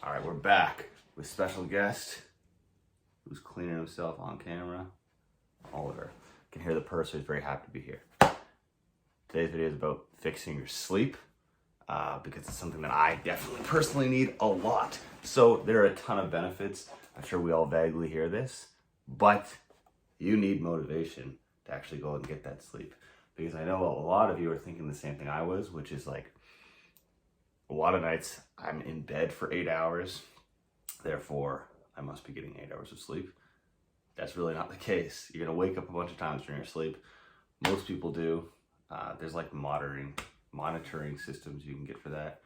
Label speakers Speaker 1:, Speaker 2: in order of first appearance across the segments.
Speaker 1: All right, we're back with special guest who's cleaning himself on camera. Oliver. You can hear the purser. He's very happy to be here. Today's video is about fixing your sleep because it's something that I definitely personally need a lot. So there are a ton of benefits. I'm sure we all vaguely hear this, but you need motivation to actually go and get that sleep. Because I know a lot of you are thinking the same thing I was, which is like, a lot of nights I'm in bed for 8 hours, therefore I must be getting 8 hours of sleep. That's really not the case. You're gonna wake up a bunch of times during your sleep. Most people do. There's like monitoring systems you can get for that.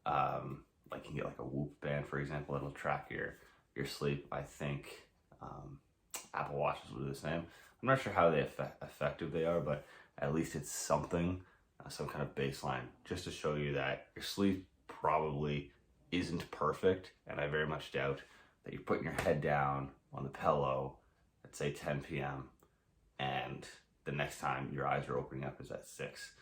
Speaker 1: Like you can get like a Whoop band, for example, that'll track your sleep. I think Apple Watches will do the same. I'm not sure how effective they are, but at least it's something, some kind of baseline, just to show you that your sleep probably isn't perfect. And I very much doubt that you're putting your head down on the pillow at say 10 p.m. and the next time your eyes are opening up is at 6.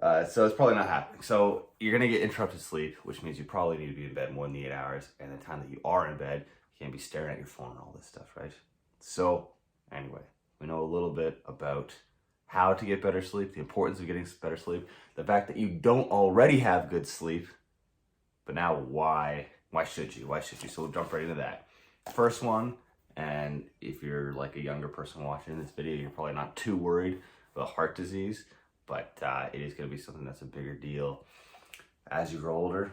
Speaker 1: So it's probably not happening. So you're gonna get interrupted sleep, which means you probably need to be in bed more than the 8 hours. And the time that you are in bed, you can't be staring at your phone and all this stuff, right? So anyway, we know a little bit about how to get better sleep, the importance of getting better sleep, the fact that you don't already have good sleep, but now why should you? So we'll jump right into that. First one, and if you're like a younger person watching this video, you're probably not too worried about heart disease, but it is going to be something that's a bigger deal as you grow older.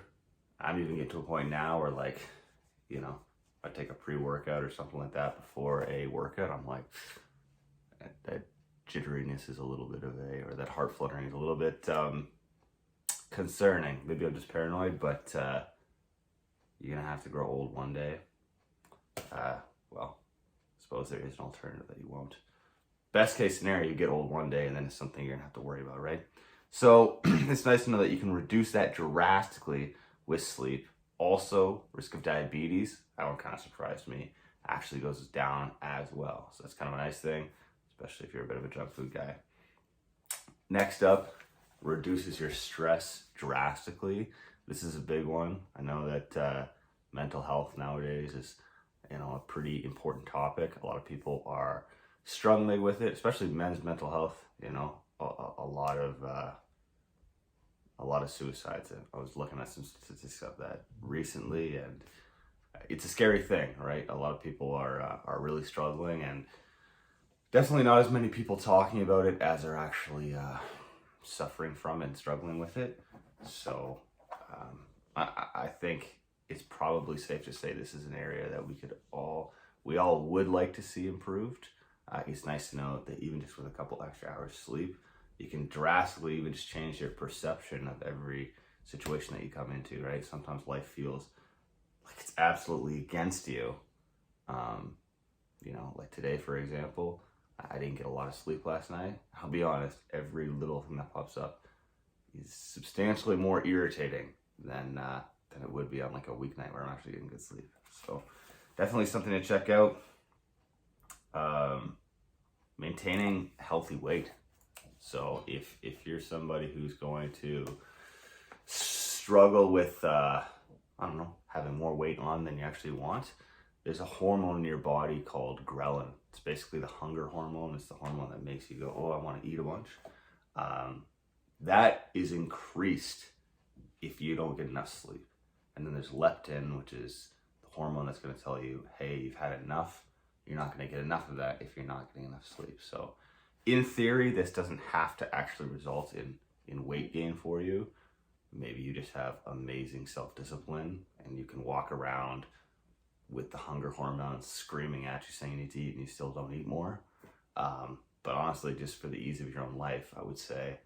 Speaker 1: I'm even getting to a point now where, like, you know, I take a pre-workout or something like that before a workout, I'm like, that jitteriness is a little bit of or that heart fluttering is a little bit concerning. Maybe I'm just paranoid, but you're gonna have to grow old one day. Well, I suppose there is an alternative that you won't. Best case scenario, you get old one day and then it's something you're gonna have to worry about, right? So it's nice to know that you can reduce that drastically with sleep. Also, risk of diabetes, that one kind of surprised me, actually goes down as well. So that's kind of a nice thing, especially if you're a bit of a junk food guy. Next up, reduces your stress drastically. This is a big one. I know that mental health nowadays is, you know, a pretty important topic. A lot of people are struggling with it, especially men's mental health. You know, a lot of suicides. I was looking at some statistics of that recently, and it's a scary thing, right? A lot of people are really struggling, and definitely not as many people talking about it as are actually suffering from it and struggling with it. So I think it's probably safe to say this is an area that we all would like to see improved. It's nice to know that even just with a couple extra hours sleep, you can drastically even just change your perception of every situation that you come into, right? Sometimes life feels like it's absolutely against you. You know, like today, for example, I didn't get a lot of sleep last night. I'll be honest, every little thing that pops up is substantially more irritating than it would be on like a weeknight where I'm actually getting good sleep. So definitely something to check out. Maintaining healthy weight. So if you're somebody who's going to struggle with, I don't know, having more weight on than you actually want, there's a hormone in your body called ghrelin. It's basically the hunger hormone. It's the hormone that makes you go, oh, I want to eat a bunch. That is increased if you don't get enough sleep. And then there's leptin, which is the hormone that's going to tell you, hey, you've had enough. You're not going to get enough of that if you're not getting enough sleep. So in theory, this doesn't have to actually result in weight gain for you. Maybe you just have amazing self-discipline and you can walk around with the hunger hormones screaming at you saying you need to eat and you still don't eat more. But honestly, just for the ease of your own life, I would say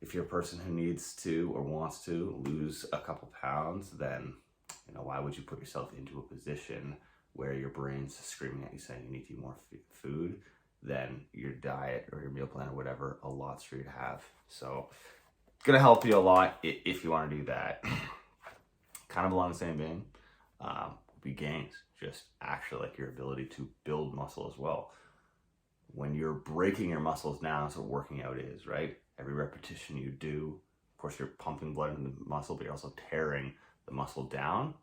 Speaker 1: if you're a person who needs to or wants to lose a couple pounds, then, you know, why would you put yourself into a position where your brain's screaming at you saying you need to eat more food? Then your diet or your meal plan or whatever allots for you to have. So it's gonna help you a lot if you want to do that. Kind of along the same vein, be gains, just actually like your ability to build muscle as well. When you're breaking your muscles down, that's what working out is, right? Every repetition you do, of course, you're pumping blood into the muscle, but you're also tearing the the muscle down,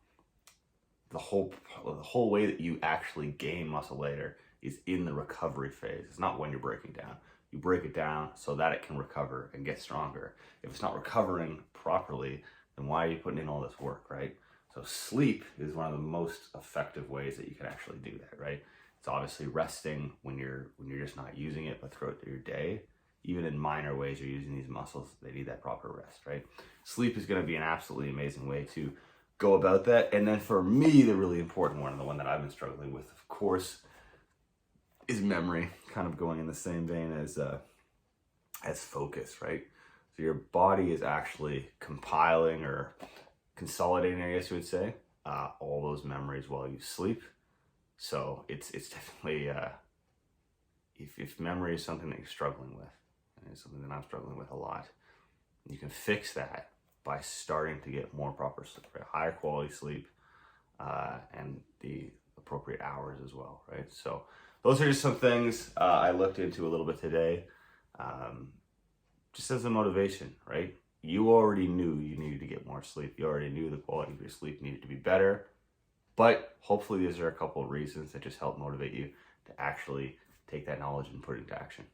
Speaker 1: the whole way that you actually gain muscle later is in the recovery phase. It's not when you're breaking down. You break it down so that it can recover and get stronger. If it's not recovering properly, then why are you putting in all this work, right? So sleep is one of the most effective ways that you can actually do that, right? It's obviously resting when you're just not using it, but throughout your day, even in minor ways you're using these muscles, they need that proper rest, right? Sleep is going to be an absolutely amazing way to go about that. And then for me, the really important one, and the one that I've been struggling with, of course, is memory, kind of going in the same vein as focus, right? So your body is actually compiling or consolidating, I guess you would say, all those memories while you sleep. So it's definitely, if memory is something that you're struggling with, and it's something that I'm struggling with a lot, you can fix that by starting to get more proper sleep, right? Higher quality sleep, and the appropriate hours as well, right? So those are just some things I looked into a little bit today, just as a motivation, right? You already knew you needed to get more sleep. You already knew the quality of your sleep needed to be better, but hopefully these are a couple of reasons that just help motivate you to actually take that knowledge and put it into action.